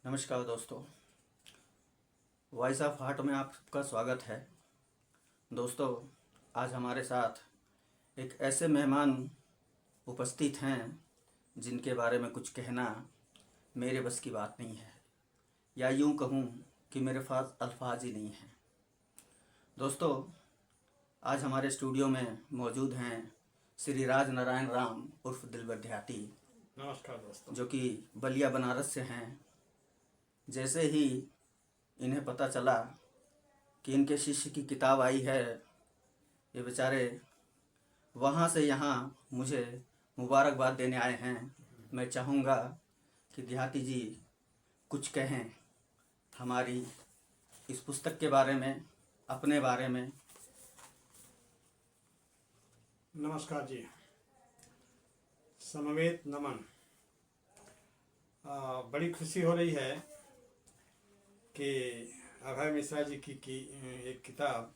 नमस्कार दोस्तों, voice of heart में आपका स्वागत है। दोस्तों, आज हमारे साथ एक ऐसे मेहमान उपस्थित हैं जिनके बारे में कुछ कहना मेरे बस की बात नहीं है, या यूं कहूं कि मेरे पास अल्फाज ही नहीं हैं। दोस्तों, आज हमारे स्टूडियो में मौजूद हैं श्री राज नारायण राम उर्फ दिलबर देहाती। नमस्कार दोस्तों। जो कि बलिया बनारस से हैं। जैसे ही इन्हें पता चला कि इनके शिष्य की किताब आई है, ये बेचारे वहाँ से यहाँ मुझे मुबारकबाद देने आए हैं। मैं चाहूँगा कि देहाती जी कुछ कहें हमारी इस पुस्तक के बारे में, अपने बारे में। नमस्कार जी, समवेत नमन। बड़ी खुशी हो रही है कि अभय मिश्रा जी की एक किताब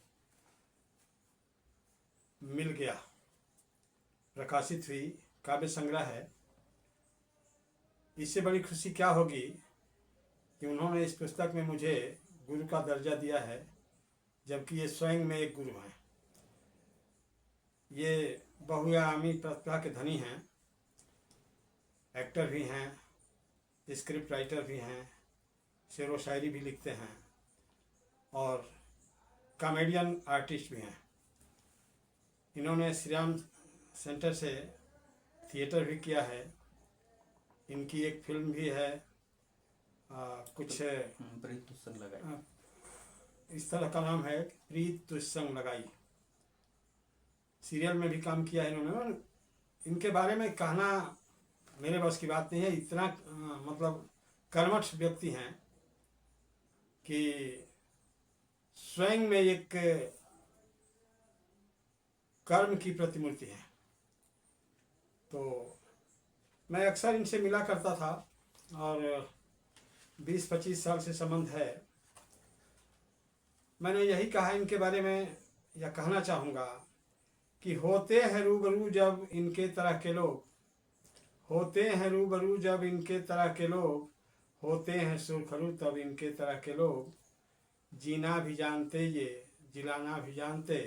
मिल गया, प्रकाशित हुई, काव्य संग्रह है। इससे बड़ी खुशी क्या होगी कि उन्होंने इस पुस्तक में मुझे गुरु का दर्जा दिया है, जबकि ये स्वयं में एक गुरु हैं। ये बहुआयामी प्रतिभा के धनी हैं, एक्टर भी हैं, स्क्रिप्ट राइटर भी हैं, शेर व शायरी भी लिखते हैं और कॉमेडियन आर्टिस्ट भी हैं। इन्होंने श्री राम सेंटर से थिएटर भी किया है। इनकी एक फिल्म भी है, कुछ प्रीत तुझसंग लगाई, इस तरह का नाम है, प्रीत तुझसंग लगाई। सीरियल में भी काम किया है इन्होंने। इनके बारे में कहना मेरे बस की बात नहीं है। इतना मतलब कर्मठ व्यक्ति हैं कि स्वयं में एक कर्म की प्रतिमूर्ति है। तो मैं अक्सर इनसे मिला करता था और 20-25 साल से संबंध है। मैंने यही कहा इनके बारे में, या कहना चाहूँगा कि होते हैं रूबरू जब इनके तरह के लोग, होते हैं रूबरू जब इनके तरह के लोग, होते हैं सुरखरू तब इनके तरह के लोग। जीना भी जानते ये, जिलाना भी जानते,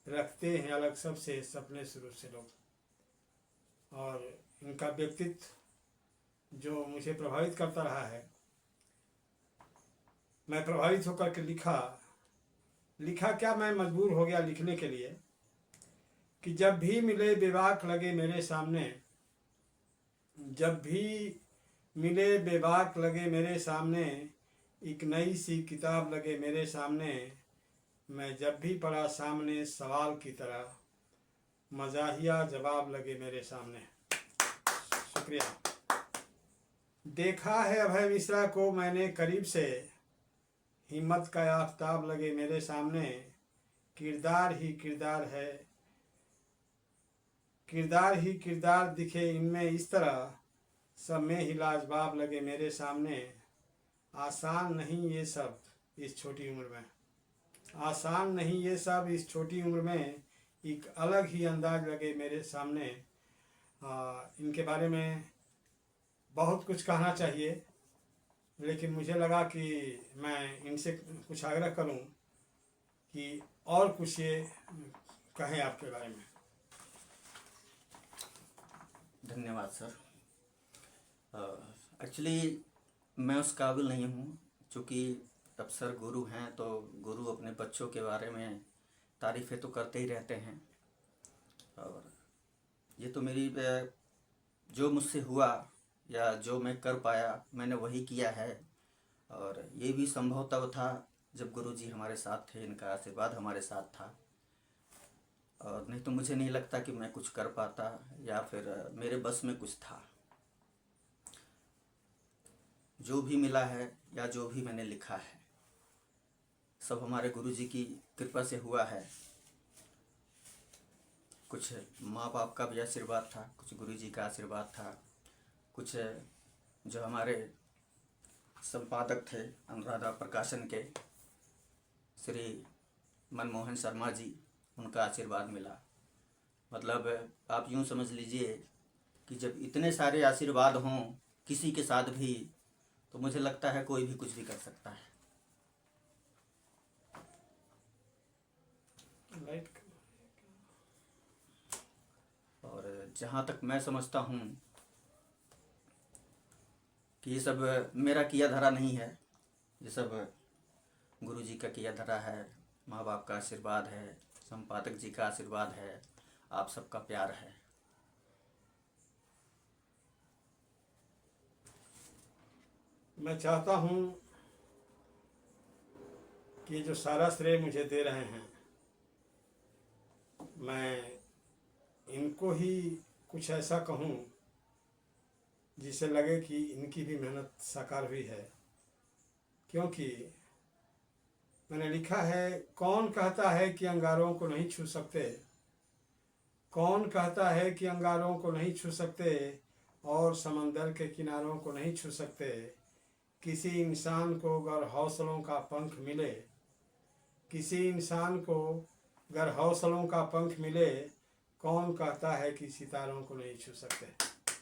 रखते हैं अलग सबसे सपने शुरू से लोग। और इनका व्यक्तित्व जो मुझे प्रभावित करता रहा है, मैं प्रभावित होकर के लिखा क्या, मैं मजबूर हो गया लिखने के लिए कि जब भी मिले बेबाक लगे मेरे सामने, जब भी मिले बेबाक लगे मेरे सामने, एक नई सी किताब लगे मेरे सामने। मैं जब भी पढ़ा सामने सवाल की तरह, मजाहिया जवाब लगे मेरे सामने। शुक्रिया। देखा है अभय मिश्रा को मैंने करीब से, हिम्मत का आफताब लगे मेरे सामने। किरदार ही किरदार है, किरदार ही किरदार दिखे इनमें इस तरह, सब में ही लाजवाब लगे मेरे सामने। आसान नहीं ये सब इस छोटी उम्र में, आसान नहीं ये सब इस छोटी उम्र में, एक अलग ही अंदाज लगे मेरे सामने। इनके बारे में बहुत कुछ कहना चाहिए, लेकिन मुझे लगा कि मैं इनसे कुछ आग्रह करूं कि और कुछ ये कहें आपके बारे में। धन्यवाद सर। एक्चुअली मैं उस काबिल नहीं हूँ, चूँकि अब सर गुरु हैं तो गुरु अपने बच्चों के बारे में तारीफ़ें तो करते ही रहते हैं। और ये तो मेरी जो मुझसे हुआ या जो मैं कर पाया मैंने वही किया है। और ये भी संभव तब था जब गुरु जी हमारे साथ थे, इनका आशीर्वाद हमारे साथ था। और नहीं तो मुझे नहीं लगता कि मैं कुछ कर पाता या फिर मेरे बस में कुछ था। जो भी मिला है या जो भी मैंने लिखा है, सब हमारे गुरु जी की कृपा से हुआ है। कुछ माँ बाप का भी आशीर्वाद था, कुछ गुरु जी का आशीर्वाद था, कुछ जो हमारे संपादक थे अनुराधा प्रकाशन के श्री मनमोहन शर्मा जी, उनका आशीर्वाद मिला। मतलब आप यूँ समझ लीजिए कि जब इतने सारे आशीर्वाद हों किसी के साथ भी, तो मुझे लगता है कोई भी कुछ भी कर सकता है। लाइट और जहाँ तक मैं समझता हूँ कि ये सब मेरा किया धरा नहीं है, ये सब गुरु जी का किया धरा है, माँ बाप का आशीर्वाद है, संपादक जी का आशीर्वाद है, आप सबका प्यार है। मैं चाहता हूँ कि जो सारा श्रेय मुझे दे रहे हैं, मैं इनको ही कुछ ऐसा कहूँ जिससे लगे कि इनकी भी मेहनत साकार हुई है। क्योंकि मैंने लिखा है, कौन कहता है कि अंगारों को नहीं छू सकते, कौन कहता है कि अंगारों को नहीं छू सकते और समंदर के किनारों को नहीं छू सकते। किसी इंसान को अगर हौसलों का पंख मिले, किसी इंसान को अगर हौसलों का पंख मिले, कौन कहता है कि सितारों को नहीं छू सकते।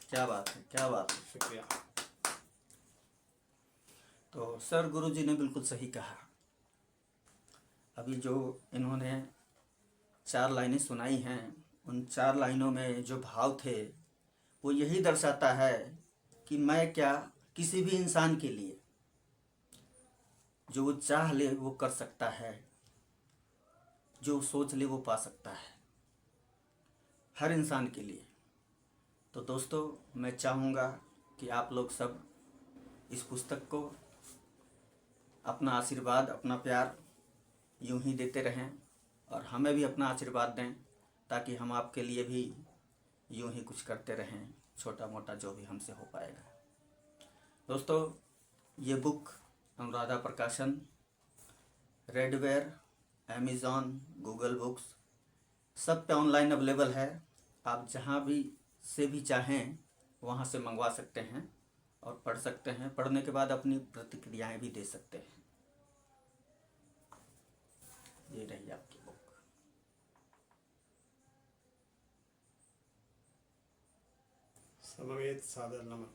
क्या बात है, क्या बात है। शुक्रिया। तो सर गुरु जी ने बिल्कुल सही कहा। अभी जो इन्होंने 4 लाइनें सुनाई हैं, उन 4 लाइनों में जो भाव थे वो यही दर्शाता है कि मैं क्या, किसी भी इंसान के लिए जो वो चाह ले वो कर सकता है, जो सोच ले वो पा सकता है, हर इंसान के लिए। तो दोस्तों, मैं चाहूँगा कि आप लोग सब इस पुस्तक को अपना आशीर्वाद, अपना प्यार यूं ही देते रहें और हमें भी अपना आशीर्वाद दें, ताकि हम आपके लिए भी यूं ही कुछ करते रहें, छोटा मोटा जो भी हमसे हो पाएगा। दोस्तों, ये बुक अनुराधा प्रकाशन, रेडवेयर, अमेज़ॉन, गूगल बुक्स सब पे ऑनलाइन अवेलेबल है। आप जहाँ भी से भी चाहें वहाँ से मंगवा सकते हैं और पढ़ सकते हैं। पढ़ने के बाद अपनी प्रतिक्रियाएं भी दे सकते हैं। ये रही आपकी बुक। समवेत सादर नमन।